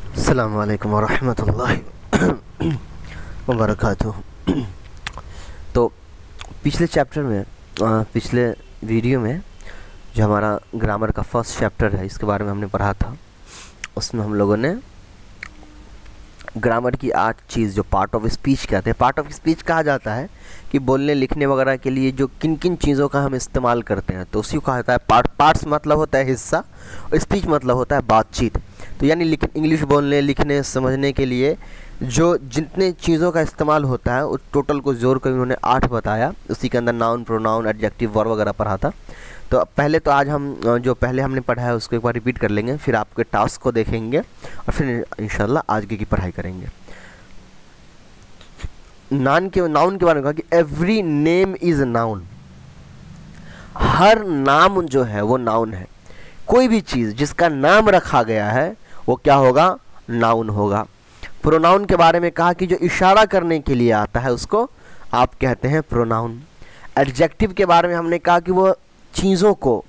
अस्सलामु अलैकुम वरहमतुल्लाहि वबरकातुहू। तो पिछले चैप्टर में पिछले वीडियो में जो हमारा ग्रामर का फर्स्ट चैप्टर है इसके बारे में हमने पढ़ा था। उसमें हम लोगों ने ग्रामर की 8 चीज़ जो पार्ट ऑफ स्पीच कहते हैं, पार्ट ऑफ स्पीच कहा जाता है कि बोलने लिखने वगैरह के लिए जो किन किन चीज़ों का हम इस्तेमाल करते हैं, तो उसी को कहा जाता है पार्ट्स मतलब होता है हिस्सा और स्पीच मतलब होता है बातचीत। तो यानी इंग्लिश बोलने लिखने समझने के लिए जो जितने चीज़ों का इस्तेमाल होता है उस टोटल को जोड़ कर उन्होंने 8 बताया। उसी के अंदर नाउन, प्रोनाउन, एडजेक्टिव, वर्ब वगैरह पढ़ा था। तो पहले तो आज हम जो पहले हमने पढ़ा है उसको एक बार रिपीट कर लेंगे, फिर आपके टास्क को देखेंगे और फिर इंशाल्लाह आगे की पढ़ाई करेंगे। नाउन के बारे में कहा कि एवरी नेम इज़ नाउन। हर नाम जो है वो नाउन है। कोई भी चीज़ जिसका नाम रखा गया है वो क्या होगा? नाउन होगा। प्रोनाउन के बारे में कहा कि जो इशारा करने के लिए आता है उसको आप कहते हैं प्रोनाउन। एडजेक्टिव के बारे में हमने कहा कि वो चीज़ों को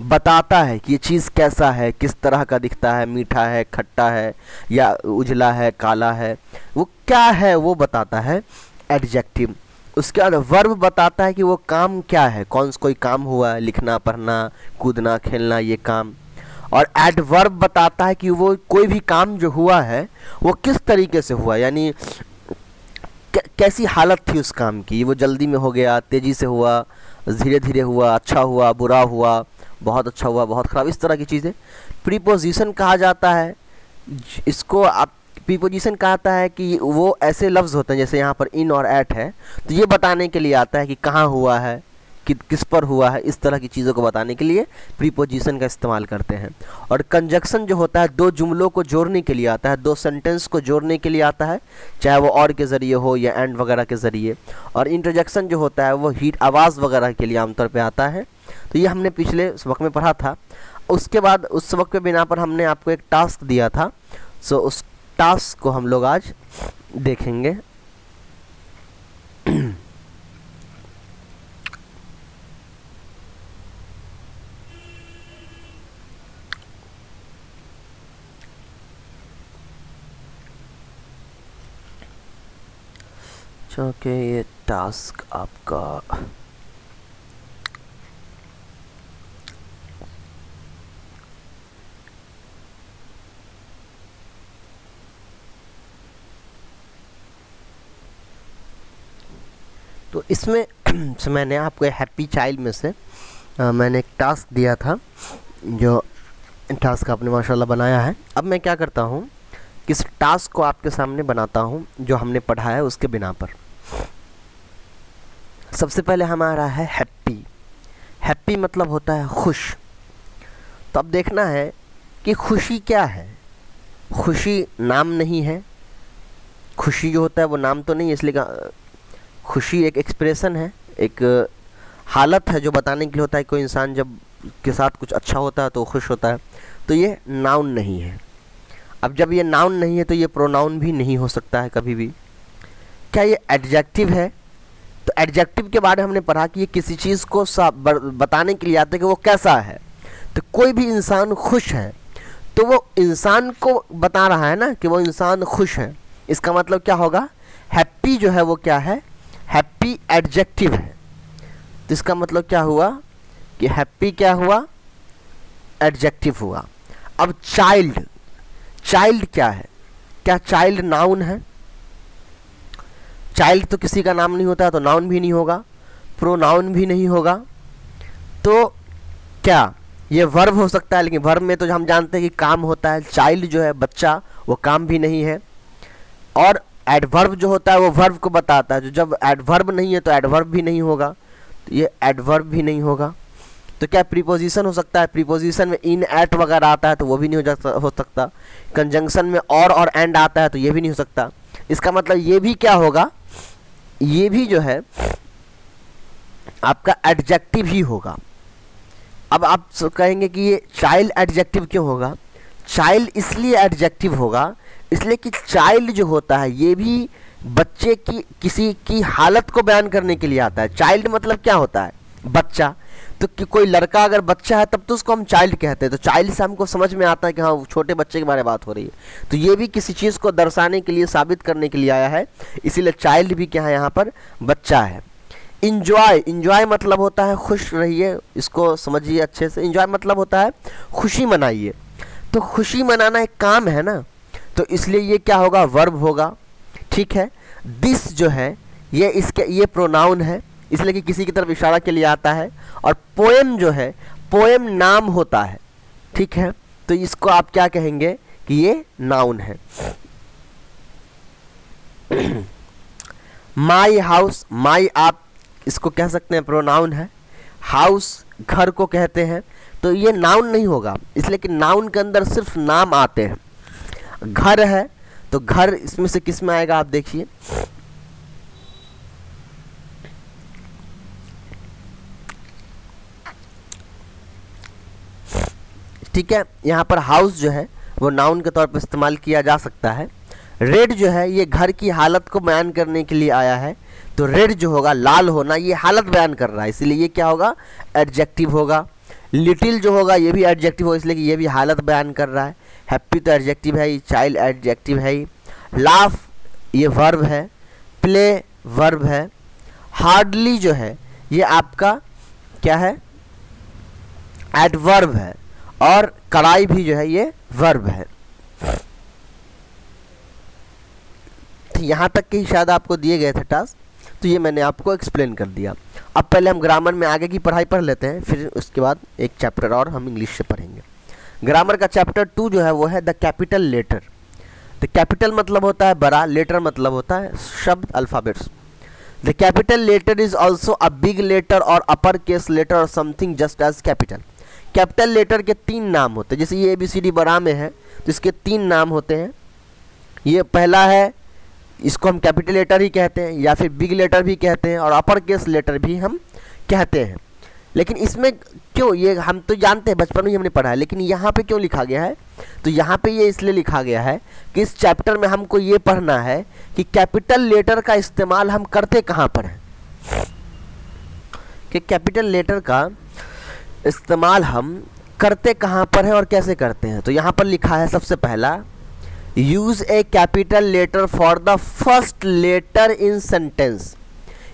बताता है कि ये चीज़ कैसा है, किस तरह का दिखता है, मीठा है, खट्टा है या उजला है, काला है, वो क्या है वो बताता है एडजेक्टिव। उसके बाद वर्ब बताता है कि वो काम क्या है, कोई काम हुआ है, लिखना, पढ़ना, कूदना, खेलना, ये काम। और एडवर्ब बताता है कि वो कोई भी काम जो हुआ है वो किस तरीके से हुआ, यानी कैसी हालत थी उस काम की, वो जल्दी में हो गया, तेज़ी से हुआ, धीरे धीरे हुआ, अच्छा हुआ, बुरा हुआ, बहुत अच्छा हुआ, बहुत ख़राब, इस तरह की चीज़ें। प्रीपोजिशन कहा जाता है, इसको आप प्रीपोजिशन कहता है कि वो ऐसे लफ्ज़ होते हैं जैसे यहाँ पर इन और एट है, तो ये बताने के लिए आता है कि कहाँ हुआ है, किस पर हुआ है, इस तरह की चीज़ों को बताने के लिए प्रीपोजिशन का इस्तेमाल करते हैं। और कंजक्शन जो होता है दो जुमलों को जोड़ने के लिए आता है, दो सेंटेंस को जोड़ने के लिए आता है, चाहे वो और के ज़रिए हो या एंड वगैरह के ज़रिए। और इंटरजेक्शन जो होता है वो हीट आवाज़ वगैरह के लिए आमतौर पर आता है। तो ये हमने पिछले सबक में पढ़ा था। उसके बाद उस सबक के बिना पर हमने आपको एक टास्क दिया था, सो उस टास्क को हम लोग आज देखेंगे। ओके, ये टास्क आपका तो इसमें मैंने आपको हैप्पी चाइल्ड में से मैंने एक टास्क दिया था, जो टास्क आपने माशाल्लाह बनाया है। अब मैं क्या करता हूँ, किस टास्क को आपके सामने बनाता हूँ जो हमने पढ़ा है उसके बिना पर। सबसे पहले हमारा है हैप्पी। हैप्पी मतलब होता है खुश। तो अब देखना है कि खुशी क्या है। खुशी नाम नहीं है, खुशी जो होता है वो नाम तो नहीं है, इसलिए खुशी एक एक्सप्रेशन है, एक हालत है जो बताने के लिए होता है। कोई इंसान जब के साथ कुछ अच्छा होता है तो खुश होता है, तो ये नाउन नहीं है। अब जब ये नाउन नहीं है तो ये प्रोनाउन भी नहीं हो सकता है कभी भी। क्या ये एडजेक्टिव है? तो एडजेक्टिव के बारे में हमने पढ़ा कि ये किसी चीज़ को बताने के लिए आता है कि वो कैसा है। तो कोई भी इंसान खुश है तो वो इंसान को बता रहा है ना कि वो इंसान खुश है। इसका मतलब क्या होगा? हैप्पी जो है वो क्या है? हैप्पी एडजेक्टिव है। तो इसका मतलब क्या हुआ कि हैप्पी क्या हुआ? एडजेक्टिव हुआ। अब चाइल्ड, चाइल्ड क्या है? क्या चाइल्ड नाउन है? चाइल्ड तो किसी का नाम नहीं होता, तो नाउन भी नहीं होगा, प्रोनाउन भी नहीं होगा। तो क्या ये वर्ब हो सकता है? लेकिन वर्ब में तो हम जानते हैं कि काम होता है। चाइल्ड जो है बच्चा, वो काम भी नहीं है। और एडवर्ब जो होता है वो वर्ब को बताता है, जो जब एडवर्ब नहीं है तो एडवर्ब भी नहीं होगा, तो ये एडवर्ब भी नहीं होगा। तो क्या प्रीपोजिशन हो सकता है? प्रीपोजिशन में इन एट वगैरह आता है तो वो भी नहीं हो सकता। कंजंक्शन में और एंड आता है तो ये भी नहीं हो सकता। इसका मतलब ये भी क्या होगा? ये भी जो है आपका एडजेक्टिव ही होगा। अब आप कहेंगे कि ये चाइल्ड एडजेक्टिव क्यों होगा? चाइल्ड इसलिए एडजेक्टिव होगा इसलिए कि चाइल्ड जो होता है ये भी बच्चे की किसी की हालत को बयान करने के लिए आता है। चाइल्ड मतलब क्या होता है? बच्चा। तो कि कोई लड़का अगर बच्चा है तब तो उसको हम चाइल्ड कहते हैं, तो चाइल्ड से हमको समझ में आता है कि हाँ छोटे बच्चे के बारे में बात हो रही है। तो ये भी किसी चीज़ को दर्शाने के लिए, साबित करने के लिए आया है, इसीलिए चाइल्ड भी क्या है यहाँ पर बच्चा है। इंजॉय, इंजॉय मतलब होता है खुश रहिए, इसको समझिए अच्छे से। इंजॉय मतलब होता है खुशी मनाइए, तो खुशी मनाना एक काम है ना, तो इसलिए ये क्या होगा, वर्ब होगा, ठीक है। दिस जो है ये प्रोनाउन है, इसलिए कि किसी की तरफ इशारा के लिए आता है। और पोएम जो है, पोएम नाम होता है, ठीक है, तो इसको आप क्या कहेंगे कि ये नाउन है। माई हाउस, माई आप इसको कह सकते हैं प्रोनाउन है, हाउस घर को कहते हैं, तो ये नाउन नहीं होगा, इसलिए कि नाउन के अंदर सिर्फ नाम आते हैं। घर है तो घर इसमें से किस में आएगा आप देखिए, ठीक है। यहाँ पर हाउस जो है वो नाउन के तौर पर इस्तेमाल किया जा सकता है। रेड जो है ये घर की हालत को बयान करने के लिए आया है, तो रेड जो होगा लाल होना, ये हालत बयान कर रहा है, इसलिए ये क्या होगा, एडजेक्टिव होगा। लिटिल जो होगा ये भी एडजेक्टिव होगा, इसलिए कि ये भी हालत बयान कर रहा है। हैप्पी तो एडजेक्टिव है ही, चाइल्ड एडजेक्टिव है ही। लाफ ये वर्ब है, प्ले वर्ब है। हार्डली जो है ये आपका क्या है, एडवर्ब है। और कड़ाई भी जो है ये वर्ब है। यहाँ तक के ही शायद आपको दिए गए थे टास्क, तो ये मैंने आपको एक्सप्लेन कर दिया। अब पहले हम ग्रामर में आगे की पढ़ाई पढ़ लेते हैं, फिर उसके बाद एक चैप्टर और हम इंग्लिश से पढ़ेंगे। ग्रामर का चैप्टर 2 जो है वो है the capital letter. The capital मतलब होता है बड़ा, लेटर मतलब होता है शब्द, alphabets. The capital letter is also a big letter और अपर केस लेटर और something just as capital. Capital letter के 3 नाम होते हैं, जैसे ये ABCD बड़ा में है तो इसके 3 नाम होते हैं। ये पहला है, इसको हम कैपिटल लेटर ही कहते हैं या फिर बिग लेटर भी कहते हैं और अपर केस लेटर भी हम कहते हैं। लेकिन इसमें क्यों, ये हम तो जानते हैं, बचपन में ही हमने पढ़ा है, लेकिन यहाँ पे क्यों लिखा गया है, तो यहाँ पे ये इसलिए लिखा गया है कि इस चैप्टर में हमको ये पढ़ना है कि कैपिटल लेटर का इस्तेमाल हम करते कहाँ पर है, कि कैपिटल लेटर का इस्तेमाल हम करते कहाँ पर है और कैसे करते हैं। तो यहाँ पर लिखा है सबसे पहला, use a capital letter for the first letter in sentence,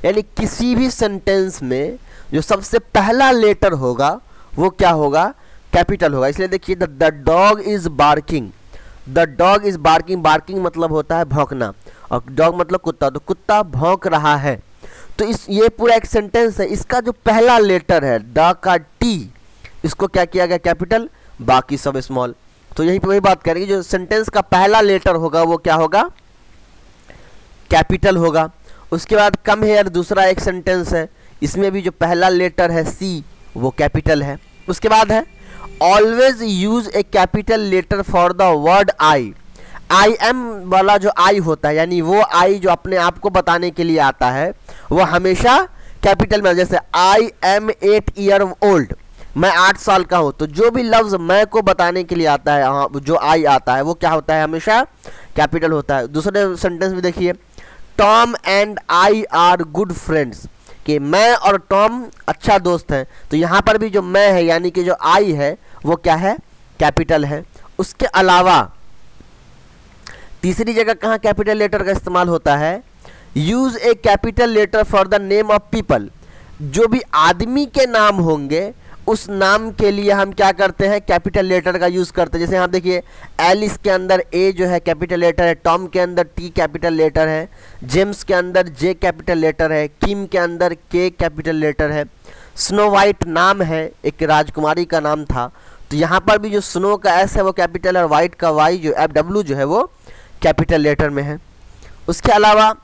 यानी किसी भी सेंटेंस में जो सबसे पहला लेटर होगा वो क्या होगा, कैपिटल होगा। इसलिए देखिए the dog is barking, the dog is barking, barking मतलब होता है भौंकना और डॉग मतलब कुत्ता, तो कुत्ता भौंक रहा है। तो ये पूरा एक सेंटेंस है, इसका जो पहला लेटर है द का टी, इसको क्या किया गया कैपिटल, बाकी सब स्मॉल। तो यहीं पे वही बात करेंगे, जो सेंटेंस का पहला लेटर होगा वो क्या होगा, कैपिटल होगा। उसके बाद कम हेयर दूसरा एक सेंटेंस है, इसमें भी जो पहला लेटर है सी वो कैपिटल है। उसके बाद है always use a capital letter for the word I. I am वाला जो आई होता है, यानी वो आई जो अपने आप को बताने के लिए आता है वो हमेशा कैपिटल में। जैसे आई एम 8 ईयर ओल्ड, मैं 8 साल का हूँ, तो जो भी लफ्ज़ मैं को बताने के लिए आता है, हाँ जो आई आता है वो क्या होता है, हमेशा कैपिटल होता है। दूसरे सेंटेंस में देखिए, Tom and I R good friends, कि मैं और टॉम अच्छा दोस्त हैं, तो यहाँ पर भी जो मैं है यानी कि जो आई है वो क्या है, कैपिटल है। उसके अलावा तीसरी जगह कहाँ कैपिटल लेटर का इस्तेमाल होता है, use a capital letter for the name of people. जो भी आदमी के नाम होंगे उस नाम के लिए हम क्या करते हैं, कैपिटल लेटर का यूज़ करते हैं। जैसे यहाँ देखिए एलिस के अंदर ए जो है कैपिटल लेटर है, टॉम के अंदर टी कैपिटल लेटर है, जेम्स के अंदर जे कैपिटल लेटर है, किम के अंदर के कैपिटल लेटर है। स्नो वाइट नाम है, एक राजकुमारी का नाम था, तो यहाँ पर भी जो स्नो का एस है वो कैपिटल है और वाइट का वाई जो FW जो है वो कैपिटल लेटर में है। उसके अलावा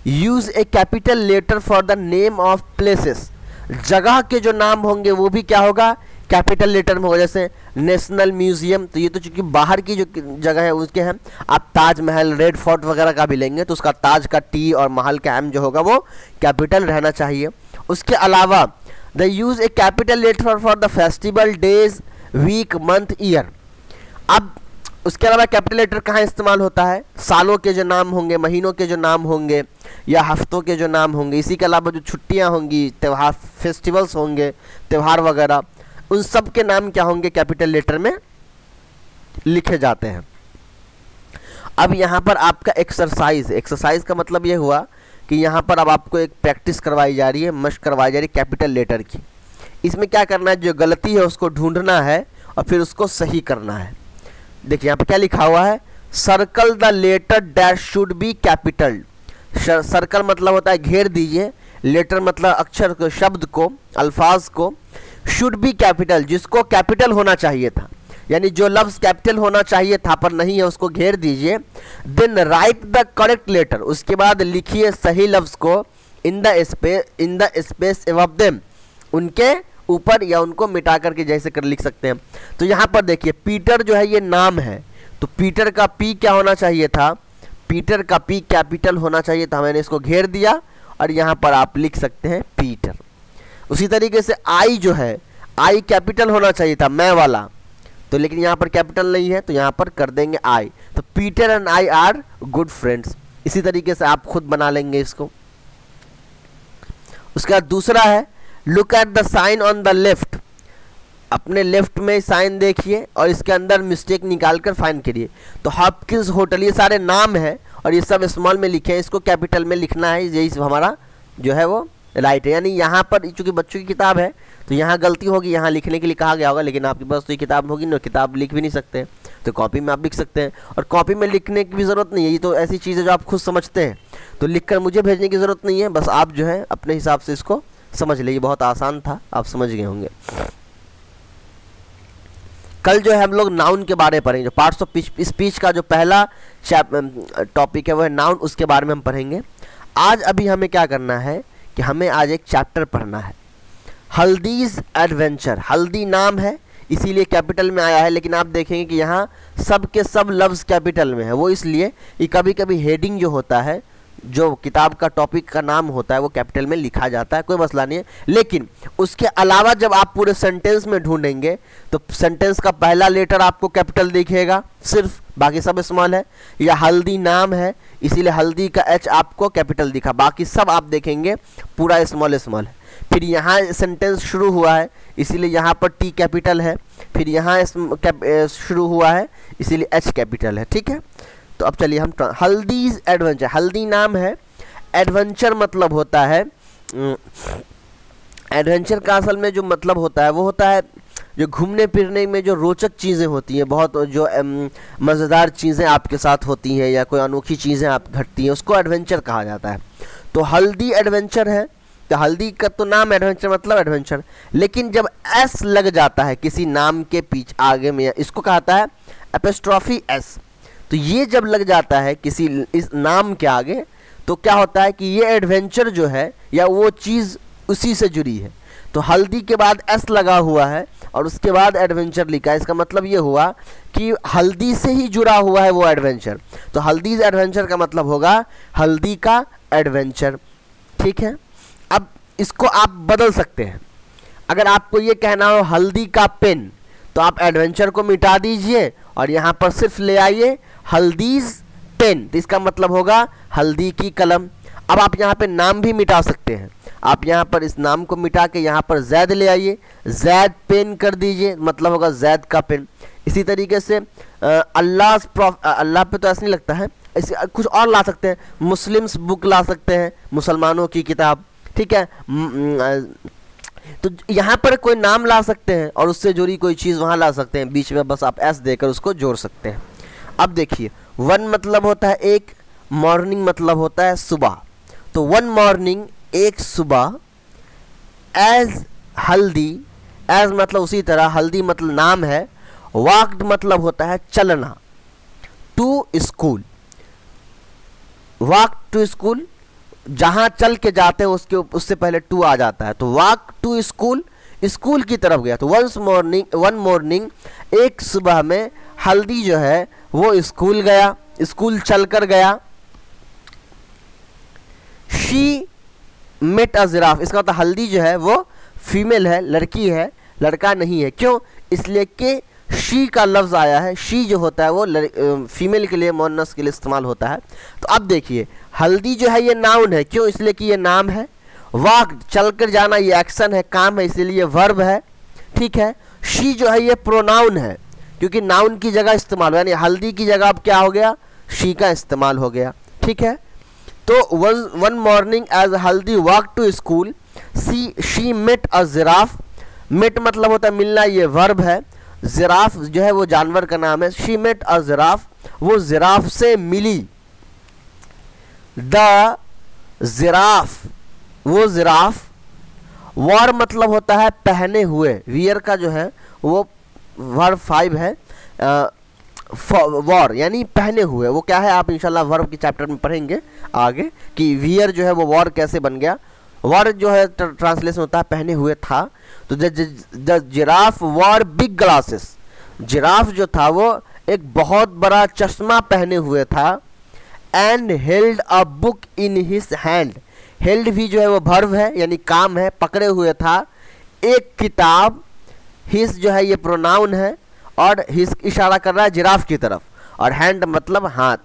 use a capital letter for the name of places. जगह के जो नाम होंगे वो भी क्या होगा, कैपिटल लेटर में होगा। जैसे नेशनल म्यूजियम, तो ये तो चूंकि बाहर की जो जगह है उसके हैं, आप ताजमहल, रेड फोर्ट वगैरह का भी लेंगे तो उसका ताज का टी और महल का एम जो होगा वो कैपिटल रहना चाहिए। उसके अलावा the use a capital letter for the festival, days, week, month, year. अब उसके अलावा कैपिटल लेटर कहाँ इस्तेमाल होता है, सालों के जो नाम होंगे, महीनों के जो नाम होंगे, या हफ्तों के जो नाम होंगे, इसी के अलावा जो छुट्टियां होंगी, त्यौहार, फेस्टिवल्स होंगे, त्यौहार वगैरह, उन सब के नाम क्या होंगे, कैपिटल लेटर में लिखे जाते हैं। अब यहाँ पर आपका एक्सरसाइज का मतलब ये हुआ कि यहाँ पर अब आपको एक प्रैक्टिस करवाई जा रही है, मशक करवाई जा रही है कैपिटल लेटर की। इसमें क्या करना है, जो गलती है उसको ढूंढना है और फिर उसको सही करना है। देखिए यहाँ पर क्या लिखा हुआ है, circle the letter dash should be capital. Circle मतलब होता है घेर दीजिए, लेटर मतलब अक्षर को, शब्द को, अल्फाज को, शुड बी कैपिटल जिसको कैपिटल होना चाहिए था, यानी जो लफ्ज कैपिटल होना चाहिए था पर नहीं है उसको घेर दीजिए। Then write the correct letter, उसके बाद लिखिए सही लफ्ज को in the space above them, उनके ऊपर या उनको मिटा करके जैसे कर लिख सकते हैं। तो यहाँ पर देखिए पीटर जो है ये नाम है, तो पीटर का पी क्या होना चाहिए था, पीटर का पी कैपिटल होना चाहिए था, मैंने इसको घेर दिया और यहाँ पर आप लिख सकते हैं पीटर। उसी तरीके से आई जो है, आई कैपिटल होना चाहिए था, मैं वाला, तो लेकिन यहाँ पर कैपिटल नहीं है तो यहाँ पर कर देंगे आई। तो Peter and I R good friends. इसी तरीके से आप खुद बना लेंगे इसको। उसके बाद दूसरा है look at the sign on the left, अपने लेफ्ट में साइन देखिए और इसके अंदर मिस्टेक निकाल कर फाइंड करिए। तो हॉपकिंस होटल, ये सारे नाम है और ये सब स्मॉल में लिखे हैं, इसको कैपिटल में लिखना है, यही हमारा जो है वो राइट है। यानी यहाँ पर चूंकि बच्चों की किताब है तो यहाँ गलती होगी, यहाँ लिखने के लिए कहा गया होगा, लेकिन आपके पास तो ये किताब होगी ना, किताब लिख भी नहीं सकते तो कॉपी में आप लिख सकते हैं। और कॉपी में लिखने की भी ज़रूरत नहीं है, ये तो ऐसी चीज़ है जो आप खुद समझते हैं, तो लिखकर मुझे भेजने की ज़रूरत नहीं है, बस आप जो है अपने हिसाब से इसको समझ लीजिए। बहुत आसान था, आप समझ गए होंगे। कल जो है हम लोग नाउन के बारे में पढ़ेंगे, जो पार्ट्स ऑफ स्पीच का जो पहला टॉपिक है वो है नाउन, उसके बारे में हम पढ़ेंगे। आज अभी हमें क्या करना है कि हमें आज एक चैप्टर पढ़ना है, हल्दीज एडवेंचर। हल्दी नाम है इसीलिए कैपिटल में आया है, लेकिन आप देखेंगे कि यहाँ सब के सब लफ्ज़ कैपिटल में है। वो इसलिए कि कभी कभी हेडिंग जो होता है, जो किताब का टॉपिक का नाम होता है वो कैपिटल में लिखा जाता है, कोई मसला नहीं है। लेकिन उसके अलावा जब आप पूरे सेंटेंस में ढूंढेंगे तो सेंटेंस का पहला लेटर आपको कैपिटल दिखेगा सिर्फ, बाकी सब स्मॉल है। या हल्दी नाम है इसीलिए हल्दी का एच आपको कैपिटल दिखा, बाकी सब आप देखेंगे पूरा स्मॉल है। फिर यहाँ सेंटेंस शुरू हुआ है इसीलिए यहाँ पर टी कैपिटल है, फिर यहाँ शुरू हुआ है इसीलिए एच कैपिटल है, ठीक है। तो अब चलिए हम हल्दीज एडवेंचर, हल्दी नाम है, एडवेंचर मतलब होता है, एडवेंचर का असल में जो मतलब होता है वो होता है जो घूमने फिरने में जो रोचक चीज़ें होती हैं, बहुत जो मज़ेदार चीज़ें आपके साथ होती हैं या कोई अनोखी चीज़ें आप घटती हैं, उसको एडवेंचर कहा जाता है। तो हल्दी एडवेंचर है, तो हल्दी का तो नाम एडवेंचर मतलब एडवेंचर, लेकिन जब एस लग जाता है किसी नाम के पीछे आगे में, इसको कहता है एपोस्ट्रोफी एस। तो ये जब लग जाता है किसी इस नाम के आगे तो क्या होता है कि ये एडवेंचर जो है या वो चीज़ उसी से जुड़ी है। तो हल्दी के बाद एस लगा हुआ है और उसके बाद एडवेंचर लिखा है, इसका मतलब ये हुआ कि हल्दी से ही जुड़ा हुआ है वो एडवेंचर। तो हल्दीज एडवेंचर का मतलब होगा हल्दी का एडवेंचर, ठीक है। अब इसको आप बदल सकते हैं, अगर आपको ये कहना हो हल्दी का पेन तो आप एडवेंचर को मिटा दीजिए और यहाँ पर सिर्फ ले आइए हल्दीज पेन, तो इसका मतलब होगा हल्दी की कलम। अब आप यहाँ पे नाम भी मिटा सकते हैं, आप यहाँ पर इस नाम को मिटा के यहाँ पर जैद ले आइए, जैद पेन कर दीजिए, मतलब होगा जैद का पेन। इसी तरीके से अल्लाह पे तो ऐसा नहीं लगता है, इसे कुछ और ला सकते हैं, मुस्लिम्स बुक ला सकते हैं, मुसलमानों की किताब, ठीक है। तो यहाँ पर कोई नाम ला सकते हैं और उससे जुड़ी कोई चीज़ वहाँ ला सकते हैं, बीच में बस आप एस देकर उसको जोड़ सकते हैं। अब देखिए वन मतलब होता है एक, मॉर्निंग मतलब होता है सुबह, तो वन मॉर्निंग एक सुबह, एज हल्दी, एज मतलब उसी तरह, हल्दी मतलब नाम है, वॉक्ड मतलब होता है चलना, to school, walk to school, जहाँ चल के जाते हैं उससे पहले टू आ जाता है, तो वॉक टू स्कूल, स्कूल की तरफ गया। तो वन मॉर्निंग एक सुबह में हल्दी जो है वो स्कूल गया, स्कूल चलकर गया। शी मेट अ जिराफ, इसका मतलब हल्दी जो है वो फीमेल है, लड़की है, लड़का नहीं है। क्यों? इसलिए कि शी का लफ्ज़ आया है। शी जो होता है वो फीमेल के लिए, मोनस के लिए इस्तेमाल होता है। तो अब देखिए हल्दी जो है ये नाउन है, क्यों? इसलिए कि ये नाम है। वॉक चलकर जाना ये एक्शन है, काम है, इसीलिए ये वर्ब है, ठीक है। शी जो है ये प्रोनाउन है, क्योंकि नाउन की जगह इस्तेमाल, यानी हल्दी की जगह अब क्या हो गया? शी का इस्तेमाल हो गया, ठीक है। तो one morning as Haldi walk to school she met a giraffe. Met मतलब होता है मिलना, ये वर्ब है। जिराफ जो है वो जानवर का नाम है। शी मेट अ जिराफ, वो जिराफ से मिली। द जिराफ, वो जिराफ। वॉर मतलब होता है पहने हुए। वियर का जो है वो वर्ब 5 है। वॉर यानी पहने हुए, वो क्या है आप इंशाल्लाह वर्ब के चैप्टर में पढ़ेंगे आगे कि वियर जो है वो वॉर कैसे बन गया। वॉर जो है ट्रांसलेशन होता है पहने हुए था। तो the giraffe war big glasses, giraffe जो था वो एक बहुत बड़ा चश्मा पहने हुए था। And held a book in his hand, held भी जो है वो वर्ब है यानी काम है, पकड़े हुए था एक किताब। हिज जो है ये प्रोनाउन है और हिज इशारा कर रहा है जिराफ की तरफ, और हैंड मतलब हाथ।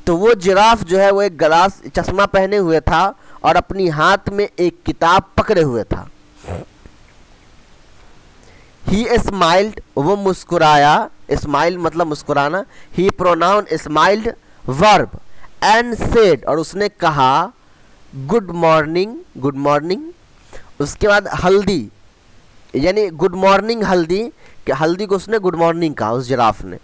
तो वो जिराफ जो है वो एक ग्लास चश्मा पहने हुए था और अपनी हाथ में एक किताब पकड़े हुए था। ही स्माइल्ड, वो मुस्कुराया। स्माइल मतलब मुस्कुराना। He pronoun smiled verb. And said, और उसने कहा गुड मॉर्निंग, गुड मॉर्निंग। उसके बाद हल्दी यानी गुड मॉर्निंग हल्दी, कि हल्दी को उसने गुड मॉर्निंग कहा उस जिराफ ने।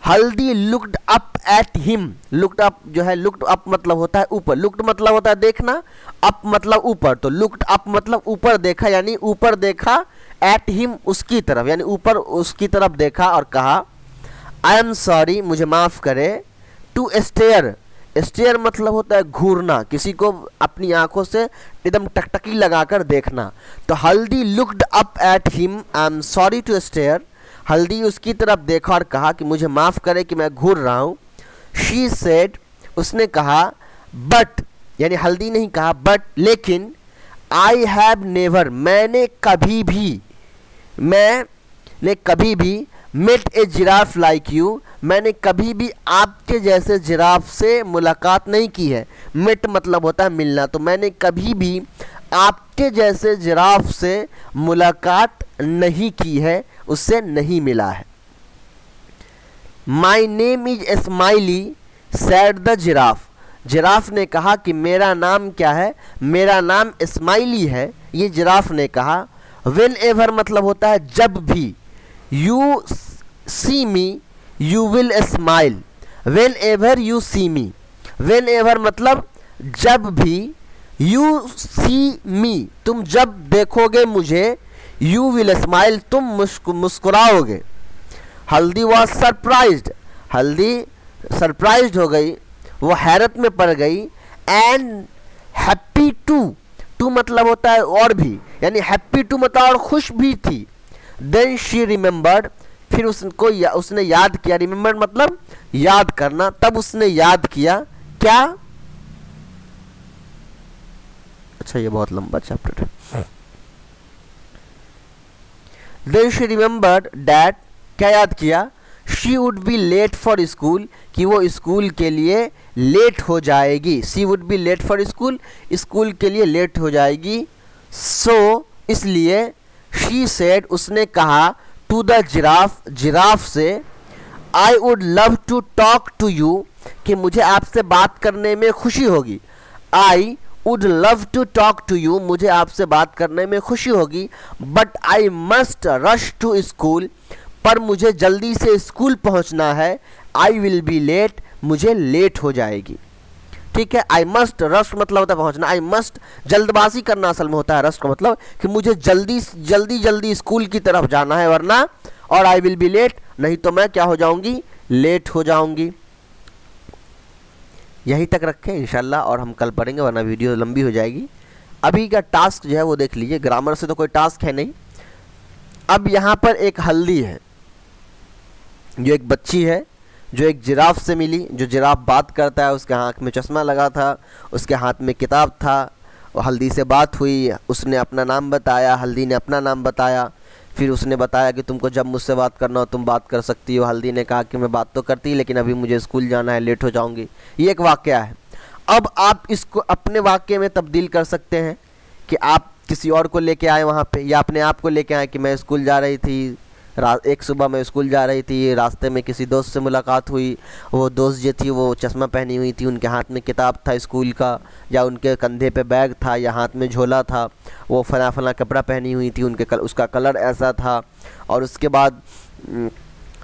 हल्दी looked up at him, looked up जो है, लुक्ड अप मतलब होता है ऊपर, लुक्ड मतलब होता है देखना, अप मतलब ऊपर, तो लुक्ड अप मतलब ऊपर देखा, यानी ऊपर देखा। एट हिम उसकी तरफ, यानी ऊपर उसकी तरफ देखा और कहा आई एम सॉरी, मुझे माफ़ करे। टू स्टेयर, स्टेयर मतलब होता है घूरना, किसी को अपनी आंखों से एकदम टकटकी लगाकर देखना। तो Haldi looked up at him, I am sorry to stare. Haldi उसकी तरफ देखा और कहा कि मुझे माफ़ करे कि मैं घूर रहा हूँ। शी सेड, उसने कहा बट, यानी हल्दी नहीं कहा बट, लेकिन आई हैव नेवर, मैंने कभी भी met a giraffe like you, मैंने कभी भी आपके जैसे जिराफ से मुलाकात नहीं की है। मेट मतलब होता है मिलना, तो मैंने कभी भी आपके जैसे जिराफ से मुलाकात नहीं की है, उससे नहीं मिला है। My name is smiley sad the giraffe, giraffe ने कहा कि मेरा नाम क्या है? मेरा नाम स्माइली है, ये जिराफ ने कहा। वेन एवर मतलब होता है जब भी। You see me you will smile, whenever you see me, whenever मतलब जब भी। यू सी मी तुम जब देखोगे मुझे, यू विल स्माइल तुम मुस्कुराओगे। हल्दी वॉज सरप्राइज्ड, हल्दी सरप्राइज्ड हो गई, वो हैरत में पड़ गई। एंड हैप्पी टू, टू मतलब होता है और भी, यानी हैप्पी टू मतलब और खुश भी थी। देन शी रिमेंबर्ड, फिर उसने याद किया। रिमेंबर मतलब याद करना, तब उसने याद किया क्या? अच्छा ये बहुत लंबा चैप्टर है। देन शी रिमेंबर्ड डैट, क्या याद किया? She would be late for school, कि वो स्कूल के लिए लेट हो जाएगी। She would be late for school, school के लिए लेट हो जाएगी। सो इसलिए शी सेड, उसने कहा टू द जिराफ, जिराफ से I would love to talk to you, कि मुझे आपसे बात करने में खुशी होगी। I would love to talk to you, मुझे आपसे बात करने में खुशी होगी। But I must rush to school, पर मुझे जल्दी से स्कूल पहुंचना है। आई विल बी लेट, मुझे लेट हो जाएगी। ठीक है, आई मस्ट, रश मतलब होता है पहुंचना, आई मस्ट जल्दबाजी करना असल में होता है। रश का मतलब कि मुझे जल्दी स्कूल की तरफ जाना है, वरना, और आई विल बी लेट, नहीं तो मैं क्या हो जाऊंगी? लेट हो जाऊंगी। यहीं तक रखें इंशाल्लाह, और हम कल पढ़ेंगे वरना वीडियो लंबी हो जाएगी। अभी का टास्क जो है वो देख लीजिए, ग्रामर से तो कोई टास्क है नहीं। अब यहाँ पर एक हल्दी है जो एक बच्ची है, जो एक जिराफ से मिली, जो जिराफ बात करता है, उसके आँख में चश्मा लगा था, उसके हाथ में किताब था, और हल्दी से बात हुई, उसने अपना नाम बताया, हल्दी ने अपना नाम बताया। फिर उसने बताया कि तुमको जब मुझसे बात करना हो तुम बात कर सकती हो। हल्दी ने कहा कि मैं बात तो करती लेकिन अभी मुझे स्कूल जाना है, लेट हो जाऊंगी। ये एक वाक़या है। अब आप इसको अपने वाक़ये में तब्दील कर सकते हैं कि आप किसी और को लेके आए वहाँ पे, या अपने आप को लेके आए कि मैं स्कूल जा रही थी, एक सुबह मैं स्कूल जा रही थी, रास्ते में किसी दोस्त से मुलाकात हुई, वो दोस्त जो थी वो चश्मा पहनी हुई थी, उनके हाथ में किताब था स्कूल का, या उनके कंधे पे बैग था, या हाथ में झोला था, वो फला फला कपड़ा पहनी हुई थी, उसका कलर ऐसा था। और उसके बाद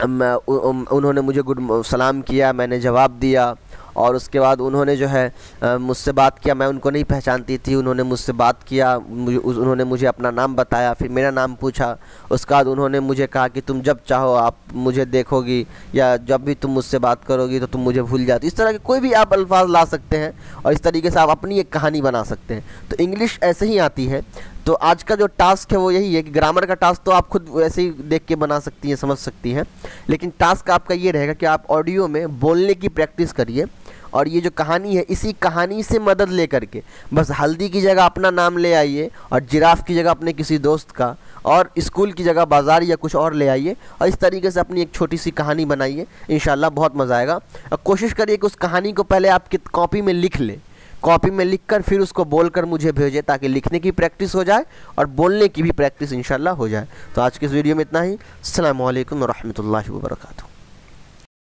उन्होंने मुझे गुड सलाम किया, मैंने जवाब दिया, और उसके बाद उन्होंने जो है मुझसे बात किया। मैं उनको नहीं पहचानती थी, उन्होंने मुझसे बात किया, उन्होंने मुझे अपना नाम बताया, फिर मेरा नाम पूछा। उसके बाद उन्होंने मुझे कहा कि तुम जब चाहो आप मुझे देखोगी, या जब भी तुम मुझसे बात करोगी तो तुम मुझे भूल जाती। इस तरह के कोई भी आप अल्फाज ला सकते हैं और इस तरीके से आप अपनी एक कहानी बना सकते हैं। तो इंग्लिश ऐसे ही आती है। तो आज का जो टास्क है वो यही है कि ग्रामर का टास्क तो आप खुद वैसे ही देख के बना सकती हैं, समझ सकती हैं, लेकिन टास्क आपका ये रहेगा कि आप ऑडियो में बोलने की प्रैक्टिस करिए। और ये जो कहानी है इसी कहानी से मदद ले करके बस हल्दी की जगह अपना नाम ले आइए, और जिराफ की जगह अपने किसी दोस्त का, और स्कूल की जगह बाज़ार या कुछ और ले आइए, और इस तरीके से अपनी एक छोटी सी कहानी बनाइए। इंशाल्लाह बहुत मज़ा आएगा। और कोशिश करिए कि उस कहानी को पहले आप कॉपी में लिख लें, कॉपी में लिखकर फिर उसको बोलकर मुझे भेजें, ताकि लिखने की प्रैक्टिस हो जाए और बोलने की भी प्रैक्टिस इंशाल्लाह हो जाए। तो आज के इस वीडियो में इतना ही। अस्सलामु अलैकुम व रहमतुल्लाहि व बरकातुहू।